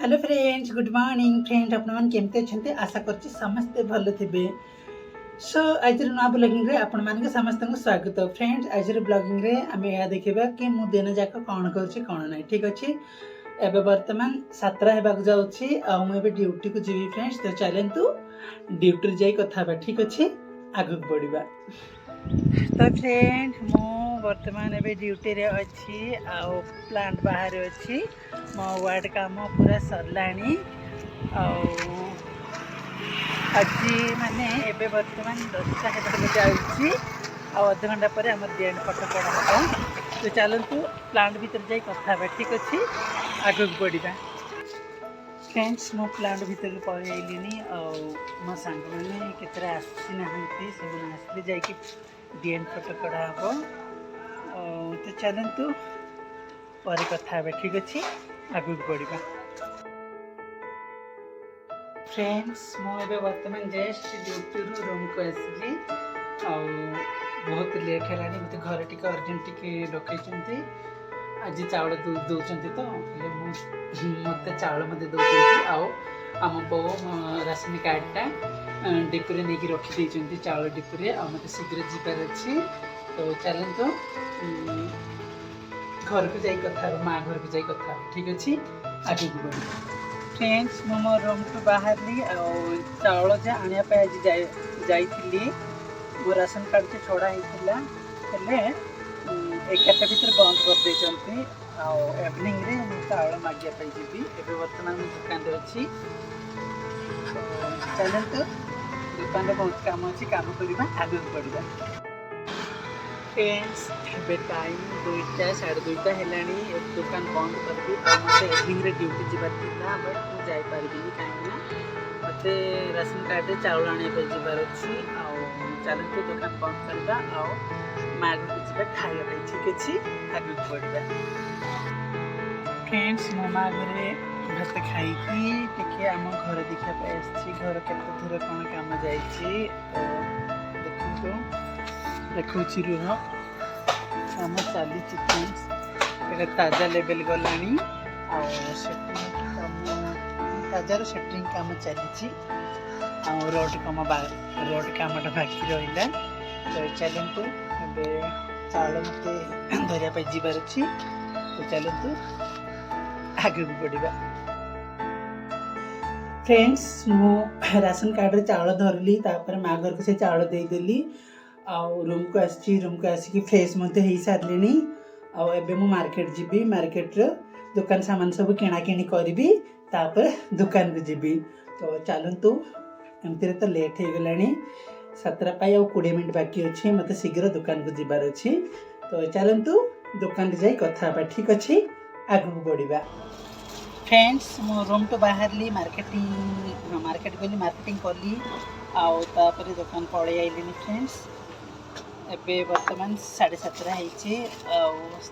Hello friends, good morning friend. आपन केमते अच्छे आशा करछि समस्ते भल थिबे। सो आज नुआ ब्लॉगिंग रे आपण मान समस्त को स्वागत। फ्रेंड्स आज ब्लॉगिंग रे आम यह देखा कि मु दिन जाक कौन कर कौन ना ठीक अच्छे। एबे वर्तमान 7 होगा जाऊँगी मुझे ड्यूटी को जीवी फ्रेंड्स। तो चलतु ड्यूटी जाई कथा ठीक अच्छे आग बढ़ा। तो फ्रेंड मु वर्तमान एबे ड्यूटी रे अच्छी आउ प्लांट बाहर अच्छी मो वार्ड काम पूरा सरलाणी। आज माने एबे वर्तमान 10टा हेबार जाउची आ अध घंटा पर हमर डेंड फटो पड़ा हम। तो चलतु प्लांट भीतर जाई कथा बा ठीक अच्छे आग बढ़ा। फ्रेंड्स मो प्लांट भीतर पलैलिनी मो सांग मैंने केतरा आसी ना आसले जाकि डीएन फोटो कड़ा हम। तो चलतु पर कथा ठीक अच्छे आग बढ़ा। फ्रेंड्स मुझे वर्तमान जस्ट ड्यूटी रूम को आसली बहुत लेट है मत घर टी अर्जेंट टी डकई आज चाउल दौरान तो मत चाउल मत दौरान आम बो राशन कार्डटा डिपुरे नहीं रखी चाउल डिपुरे मत शीघ्र जीवार अच्छी। तो चलते घर को जाई कथा माँ घर को जाई कथा ठीक अच्छे आगे बढ़। फ्रेंड्स मो मो रूम टू बाहरली चाउल जे आने आज जाइली मो राशन कार्ड से छड़ा होता हेले 11टा भीतर बंद कर इवनिंग रे चाउल मागे जी एवं बर्तमान दुकान अच्छी। चलते दुकान बहुत काम अच्छी काम करवा आगे बढ़ा। फ्रेंड्स ए टाइम 2टा 2:30 है दुकान बंद करबी मत इवनिंग रे ड्यूटी जीवार था बट जापारि कहीं मत राशन कार्ड रे चाउल आने जीवार अच्छी। चलते दुकान बंद करवा माँ को जी खाया ठीक अच्छे आगे बढ़ा। फ्रेंड्स मो माँ घरे भात खाई आम घर देखापी आसी घर के दूर कौन कम जा देखो रुह कम चली फ्रेंड्स ताजा लेवल गला ताजार सेटरिंग कम चली रोड कम बाकी रहा। तो चलतु चाउल मत धरने जीवार अच्छी। तो चलतु आगे बढ़ा। फ्रेंड्स मु राशन कार्ड रे चाउल धरली माँ घर को से चाउल देदेली रूम को आसिकी फ्रेश मत हो सारे एबे मु मार्केट जीवी मार्केट दुकान सामान सब किणाकिणी करी दुकान को जीवी। तो चलतु एमती तो लेट हो गला 7टा 20 मिनट बाकी अच्छे मत शीघ्र दुकान को जीवार अच्छी। तो चलतु दुकान जाई कथा ठीक अच्छे आग बढ़ा। फ्रेंड्स मो रूम तो बाहरली मार्केट गली मार्केटिंग कली आउे दुकान पलि आईली। फ्रेंड्स एबे वर्तमान 7:30 होती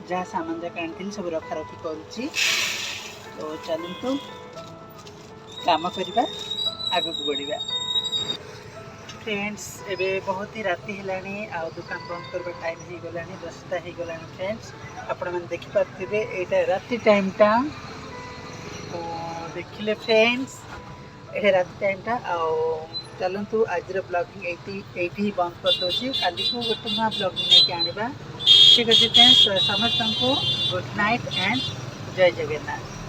जहाँ सामान जाक आनी सब रखा रखी करुच्ची। तो चलतु काम करवा आग बढ़ा। फ्रेंड्स एबे बहुत ही राति है दुकान बंद करवा टाइम हो गला 10टा हो गला। फ्रेंड्स आपण मैंने देखिपे यहाँ राति टाइमटा तो देखिले फ्रेंड्स ये राति टाइमटा चलतु आज ब्लॉगिंग ये बंद कर दूसरी काली को गोटे नुआ ब्लॉगिंग नहीं आने ठीक अच्छे फ्रेंड्स। समस्त को गुड नाइट एंड जय जगन्नाथ।